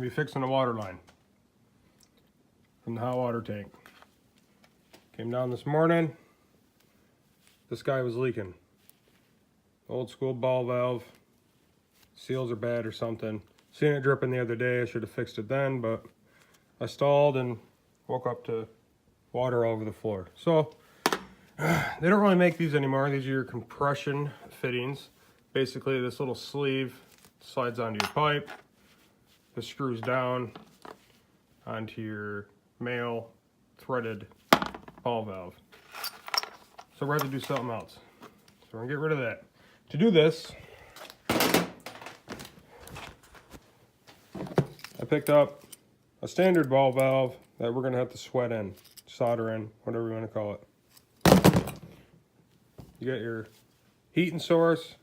be fixing a water line from the hot water tank. Came down this morning. This guy was leaking. Old school ball valve. Seals are bad or something. Seen it dripping the other day. I should have fixed it then, but I stalled and woke up to water all over the floor. So they don't really make these anymore. These are your compression fittings. Basically, this little sleeve slides onto your pipe. This screws down onto your male threaded ball valve. So we're going to do something else. So we're going to get rid of that. To do this, I picked up a standard ball valve that we're going to have to sweat in, solder in, whatever you want to call it. You got your heating source.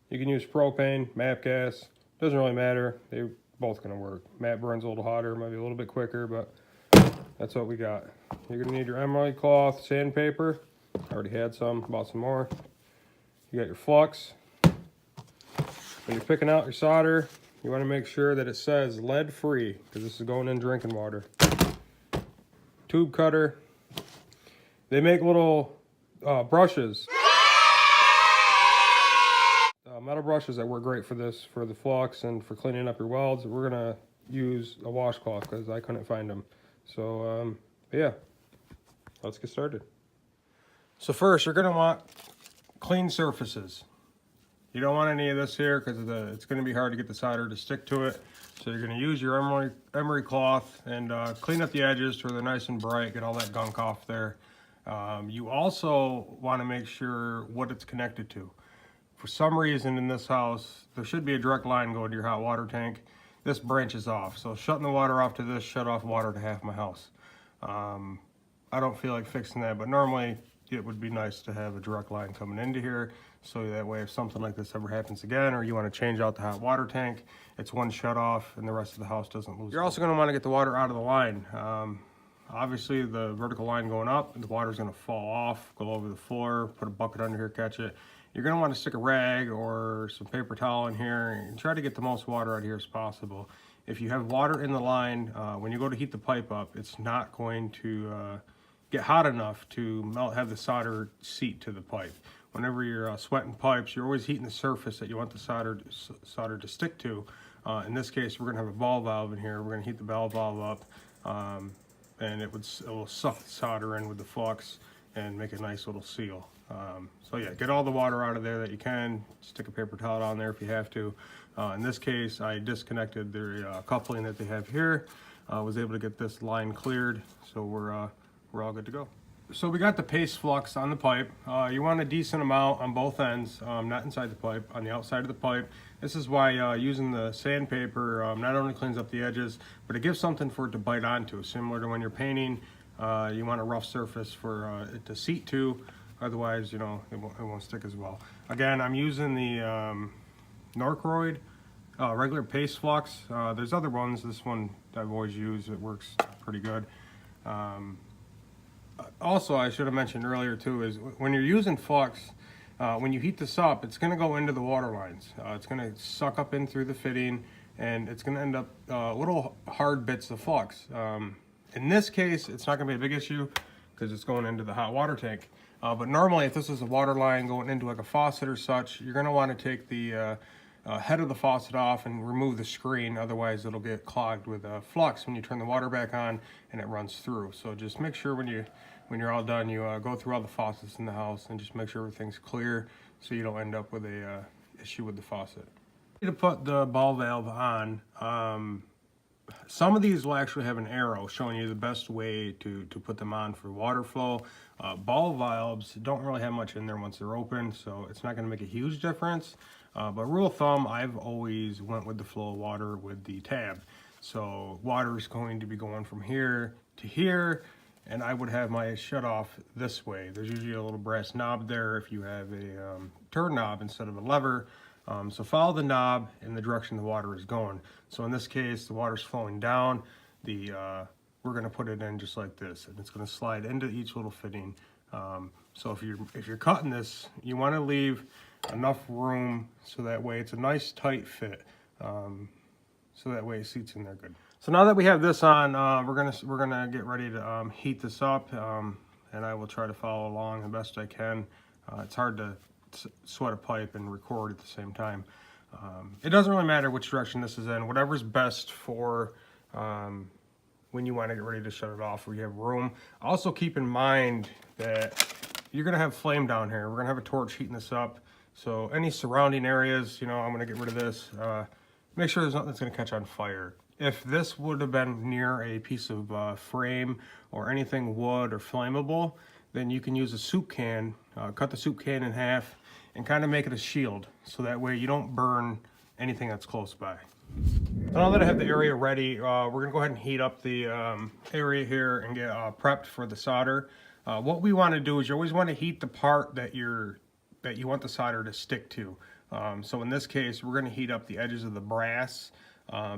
You can use propane, MAP gas. Doesn't really matter. They're both going to work. MAP burns a little hotter, might be a little bit quicker, but that's what we got. You're going to need your emery cloth, sandpaper. I already had some, bought some more. You got your flux. When you're picking out your solder, you want to make sure that it says lead free, because this is going in drinking water. Tube cutter. They make little brushes. Metal brushes that work great for this, for the flux and for cleaning up your welds. We're going to use a washcloth because I couldn't find them. So, yeah, let's get started. So first, you're going to want clean surfaces. You don't want any of this here because it's going to be hard to get the solder to stick to it. So you're going to use your emery cloth and clean up the edges so they're nice and bright, get all that gunk off there. You also want to make sure what it's connected to. For some reason in this house, there should be a direct line going to your hot water tank. This branches off. So shutting the water off to this shut off water to half my house. I don't feel like fixing that, but normally it would be nice to have a direct line coming into here. So that way if something like this ever happens again, or you want to change out the hot water tank, it's one shut off and the rest of the house doesn't lose. You're also going to want to get the water out of the line. Obviously the vertical line going up, the water's going to fall off, go over the floor, put a bucket under here, catch it. You're going to want to stick a rag or some paper towel in here and try to get the most water out of here as possible. If you have water in the line, when you go to heat the pipe up, it's not going to get hot enough to have the solder seat to the pipe. Whenever you're sweating pipes, you're always heating the surface that you want the solder to stick to. In this case, we're going to have a ball valve in here. We're going to heat the ball valve up, and it will suck the solder in with the flux and make a nice little seal. So yeah, get all the water out of there that you can. Stick a paper towel on there if you have to. In this case, I disconnected the coupling that they have here. Was able to get this line cleared, so we're all good to go. So we got the paste flux on the pipe. You want a decent amount on both ends, not inside the pipe, on the outside of the pipe. This is why using the sandpaper not only cleans up the edges, but it gives something for it to bite onto. Similar to when you're painting, you want a rough surface for it to seat to. Otherwise, you know, it won't stick as well. Again, I'm using the Norcroyd regular paste flux. There's other ones. This one I've always used. It works pretty good. Also, I should have mentioned earlier too, is when you're using flux, when you heat this up, it's going to go into the water lines. It's going to suck up in through the fitting, and it's going to end up little hard bits of flux. In this case, it's not going to be a big issue because it's going into the hot water tank. But normally, if this is a water line going into like a faucet or such, you're going to want to take the head of the faucet off and remove the screen. Otherwise, it'll get clogged with flux when you turn the water back on and it runs through. So just make sure when you're all done, you go through all the faucets in the house and just make sure everything's clear so you don't end up with a issue with the faucet. To put the ball valve on, some of these will actually have an arrow showing you the best way to put them on for water flow. Ball valves don't really have much in there once they're open, so it's not going to make a huge difference. But rule of thumb, I've always went with the flow of water with the tab. So water is going to be going from here to here, and I would have my shut off this way. There's usually a little brass knob there if you have a turn knob instead of a lever. So follow the knob in the direction the water is going. So in this case, the water's flowing down. We're going to put it in just like this, and it's going to slide into each little fitting. So if you're cutting this, you want to leave enough room so that way it's a nice tight fit. So that way it seats in there good. So now that we have this on, we're gonna get ready to heat this up, and I will try to follow along the best I can. It's hard to sweat a pipe and record at the same time. It doesn't really matter which direction this is in. Whatever's best for when you want to get ready to shut it off, where you have room. Also keep in mind that you're gonna have flame down here. We're gonna have a torch heating this up. So any surrounding areas, you know, I'm gonna get rid of this. Make sure there's nothing that's gonna catch on fire. If this would have been near a piece of frame or anything wood or flammable, then you can use a soup can, cut the soup can in half and kind of make it a shield. So that way you don't burn anything that's close by. So now that I have the area ready, we're gonna go ahead and heat up the area here and get prepped for the solder. What we wanna do is you always wanna heat the part that you want the solder to stick to. So in this case, we're gonna heat up the edges of the brass.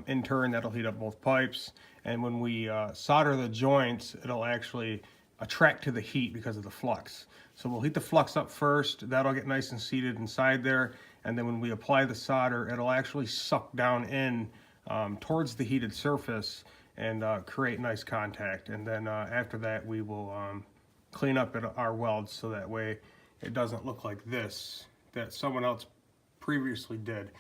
In turn, that'll heat up both pipes, and when we solder the joints, it'll actually attract to the heat because of the flux. So we'll heat the flux up first, that'll get nice and seated inside there, and then when we apply the solder, it'll actually suck down in towards the heated surface and create nice contact. And then after that, we will clean up our welds so that way it doesn't look like this, that someone else previously did.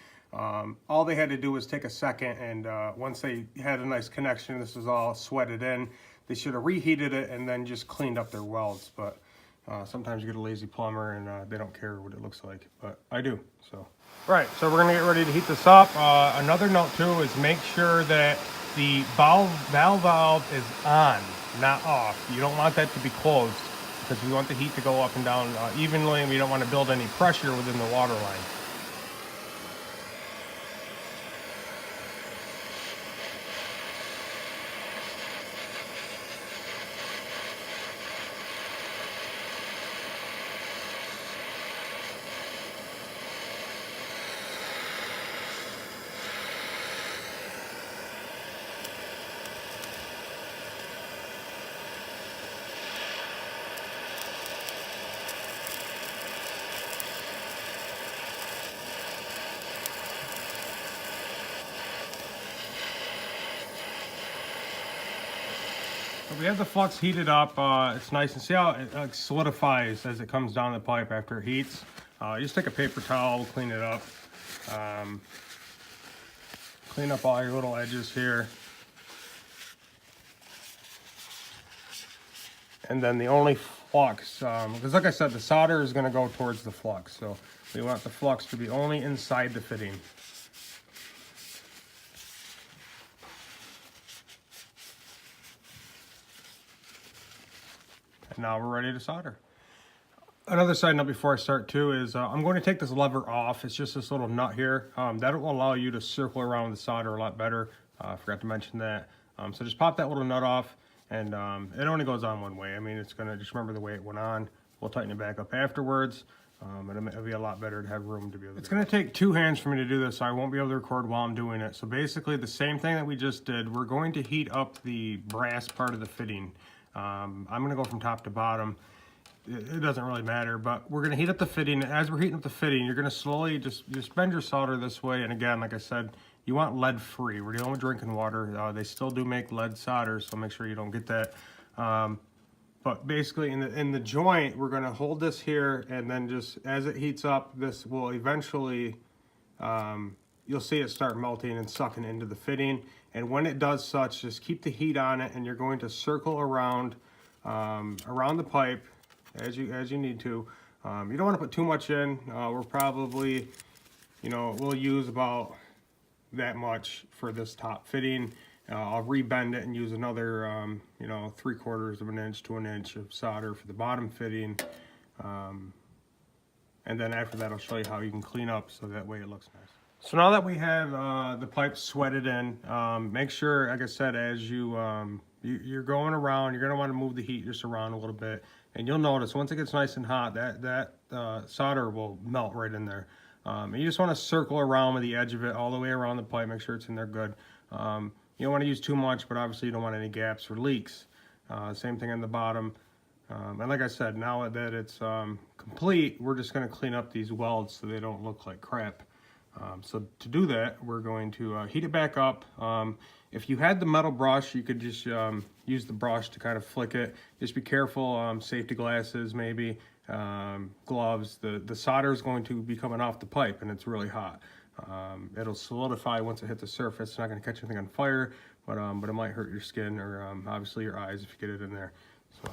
All they had to do was take a second, and once they had a nice connection, this is all sweated in, they should have reheated it and then just cleaned up their welds. But sometimes you get a lazy plumber and they don't care what it looks like, but I do. So right, so we're gonna get ready to heat this up. Another note too is make sure that the valve is on, not off. You don't want that to be closed because we want the heat to go up and down evenly, and we don't want to build any pressure within the water line. We have the flux heated up. It's nice, and see how it solidifies as it comes down the pipe after it heats. You just take a paper towel, clean it up. Clean up all your little edges here. And then the only flux, because like I said, the solder is going to go towards the flux. So we want the flux to be only inside the fitting. And now we're ready to solder. Another side note before I start too is I'm going to take this lever off. It's just this little nut here. That will allow you to circle around the solder a lot better. I forgot to mention that. So just pop that little nut off, and it only goes on one way. I mean, it's gonna, just remember the way it went on. We'll tighten it back up afterwards. And it'll be a lot better to have room to be able to. It's gonna take two hands for me to do this, so I won't be able to record while I'm doing it. So basically the same thing that we just did, we're going to heat up the brass part of the fitting. I'm gonna go from top to bottom. It doesn't really matter, but we're gonna heat up the fitting. As we're heating up the fitting, you're gonna slowly just bend your solder this way. And again, like I said, you want lead free. We're dealing with drinking water. They still do make lead solder, so make sure you don't get that. But basically in the joint, we're gonna hold this here, and then just as it heats up, this will eventually, you'll see it start melting and sucking into the fitting. And when it does such, just keep the heat on it, and you're going to circle around around the pipe as you need to. You don't want to put too much in. We're probably, we'll use about that much for this top fitting. I'll rebend it and use another, 3/4 of an inch to an inch of solder for the bottom fitting. And then after that, I'll show you how you can clean up so that way it looks nice. So now that we have the pipe sweated in, make sure, like I said, as you're going around, you're going to want to move the heat just around a little bit. And you'll notice once it gets nice and hot, that solder will melt right in there. And you just want to circle around with the edge of it all the way around the pipe, make sure it's in there good. You don't want to use too much, but obviously you don't want any gaps or leaks. Same thing on the bottom. And like I said, now that it's complete, we're just going to clean up these welds so they don't look like crap. So to do that, we're going to heat it back up. If you had the metal brush, you could just use the brush to kind of flick it. Just be careful, safety glasses maybe, gloves. The solder is going to be coming off the pipe and it's really hot. It'll solidify once it hits the surface. It's not going to catch anything on fire, but it might hurt your skin or obviously your eyes if you get it in there. So.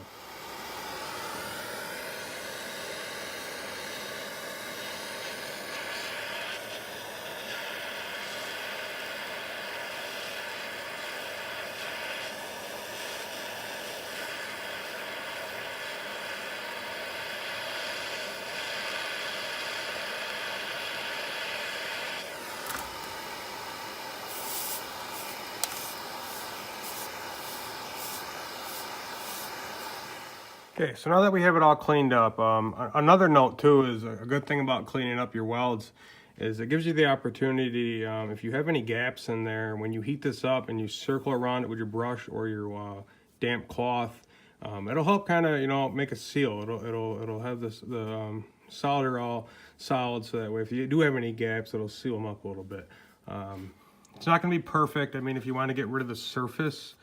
Okay, so now that we have it all cleaned up, another note too is a good thing about cleaning up your welds is it gives you the opportunity, if you have any gaps in there, when you heat this up and you circle around it with your brush or your damp cloth, it'll help kind of, you know, make a seal. It'll have the solder all solid, so that way if you do have any gaps, it'll seal them up a little bit. It's not going to be perfect. I mean, if you want to get rid of the surface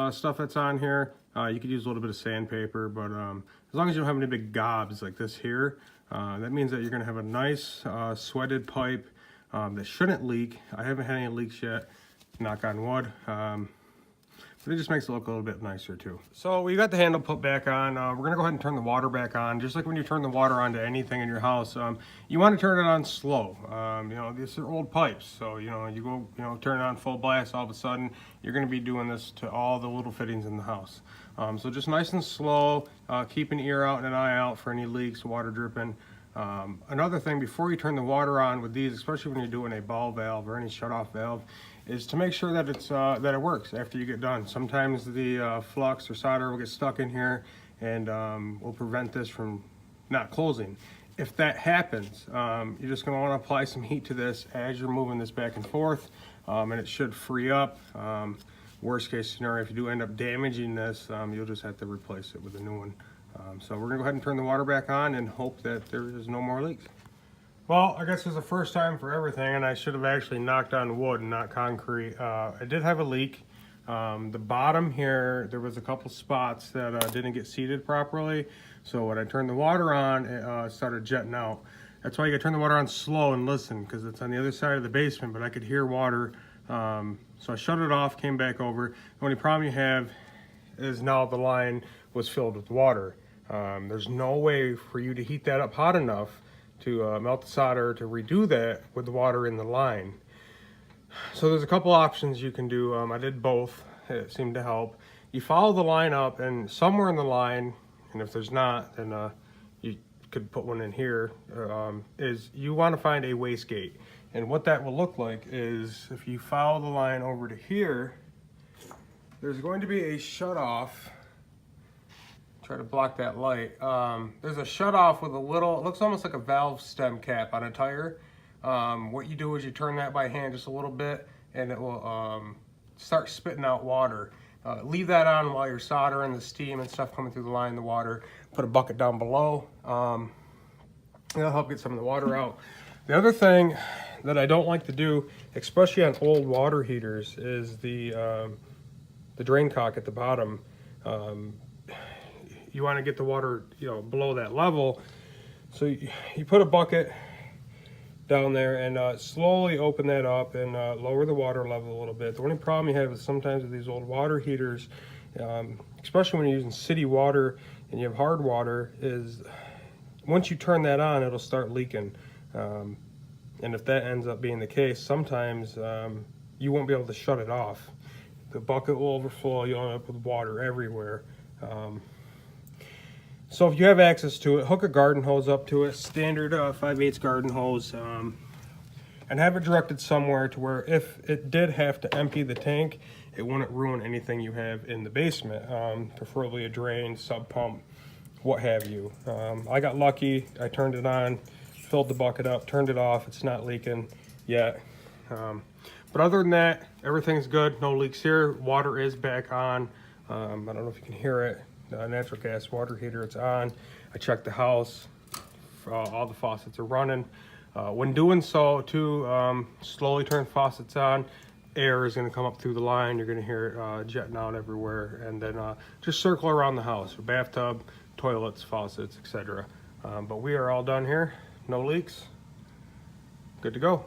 stuff that's on here, you could use a little bit of sandpaper, but as long as you don't have any big gobs like this here, that means that you're going to have a nice sweated pipe that shouldn't leak. I haven't had any leaks yet, knock on wood, but it just makes it look a little bit nicer too. So we got the handle put back on. We're going to go ahead and turn the water back on. Just like when you turn the water on to anything in your house, you want to turn it on slow. You know, these are old pipes, so you know, you go, you know, turn it on full blast, all of a sudden you're going to be doing this to all the little fittings in the house. So just nice and slow, keep an ear out and an eye out for any leaks, water dripping. Another thing, before you turn the water on with these, especially when you're doing a ball valve or any shut-off valve, is to make sure that it's that it works after you get done. Sometimes the flux or solder will get stuck in here and will prevent this from not closing. If that happens, you're just going to want to apply some heat to this as you're moving this back and forth, and it should free up. Worst case scenario, if you do end up damaging this, you'll just have to replace it with a new one. So we're gonna go ahead and turn the water back on and hope that there is no more leaks. Well, I guess it's the first time for everything, and I should have actually knocked on wood and not concrete. I did have a leak. The bottom here, there was a couple spots that didn't get seated properly. So when I turned the water on, it started jetting out. That's why you gotta turn the water on slow and listen, because it's on the other side of the basement, but I could hear water. So I shut it off, came back over. The only problem you have is now the line was filled with water. There's no way for you to heat that up hot enough to melt the solder to redo that with the water in the line. So there's a couple options you can do. I did both. It seemed to help. You follow the line up, and somewhere in the line, and if there's not, then you could put one in here, is you want to find a wastegate. And what that will look like is if you follow the line over to here, there's going to be a shut-off. Try to block that light. There's a shut-off with a little, it looks almost like a valve stem cap on a tire. What you do is you turn that by hand just a little bit, and it will start spitting out water. Leave that on while you're soldering, the steam and stuff coming through the line, the water. Put a bucket down below. That'll help get some of the water out. The other thing that I don't like to do, especially on old water heaters, is the drain cock at the bottom. You want to get the water, you know, below that level. So you put a bucket down there and slowly open that up and lower the water level a little bit. The only problem you have is sometimes with these old water heaters, especially when you're using city water and you have hard water, is once you turn that on, it'll start leaking. And if that ends up being the case, sometimes you won't be able to shut it off. The bucket will overflow, you'll end up with water everywhere. So if you have access to it, hook a garden hose up to it, standard 5/8 garden hose, and have it directed somewhere to where if it did have to empty the tank, it wouldn't ruin anything you have in the basement, preferably a drain, sub pump, what have you. I got lucky, I turned it on, filled the bucket up, turned it off, it's not leaking yet. But other than that, everything's good, no leaks here. Water is back on. I don't know if you can hear it. Natural gas water heater, it's on. I checked the house, all the faucets are running. When doing so, too, slowly turn faucets on. Air is going to come up through the line. You're going to hear it jetting out everywhere. And then just circle around the house. Your bathtub, toilets, faucets, etc. But we are all done here. No leaks. Good to go.